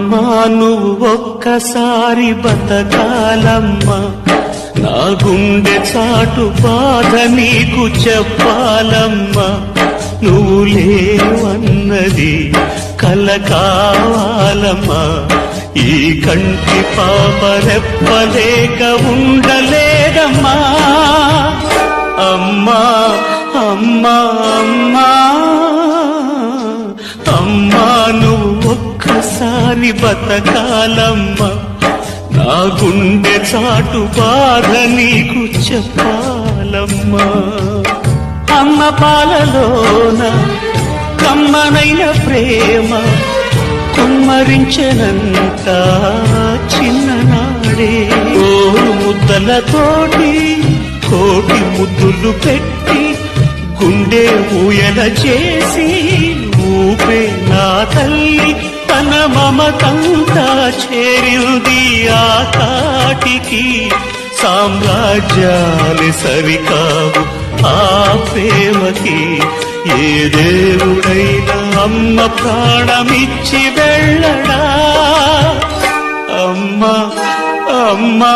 అమ్మా నువ్వు ఒక్కసారి బతకాలమ్మా, నా గుండె చాటు బాధ నీకు చెప్పాలమ్మా. నువ్వు లేవన్నది కల కావాలమ్మా, ఈ కంటి పాప రెప్పలేక ఉండలేదమ్మా. అమ్మా అమ్మా అమ్మా అమ్మా నువ్వు ఒక్కసారి బతకాలమ్మా, నా గుండె చాటు బాధ నీకు చెప్పాలమ్మా. అమ్మ పాలలోన కమ్మనైన ప్రేమ కుమ్మరించెనంత చిన్ననాడే, ఓరు ముద్దలతోటి కోటి ముద్దులు పెట్టి గుండె ఊయల చేసి ఊపే నా తల్లి తన మమతంతా చేరింది ఆ కాటికి. సామ్రాజ్యాలు సరికావు ఆ ప్రేమకి, ఏ దేవుడైనా అమ్మ ప్రాణమిచ్చి వెళ్ళడా. అమ్మా అమ్మా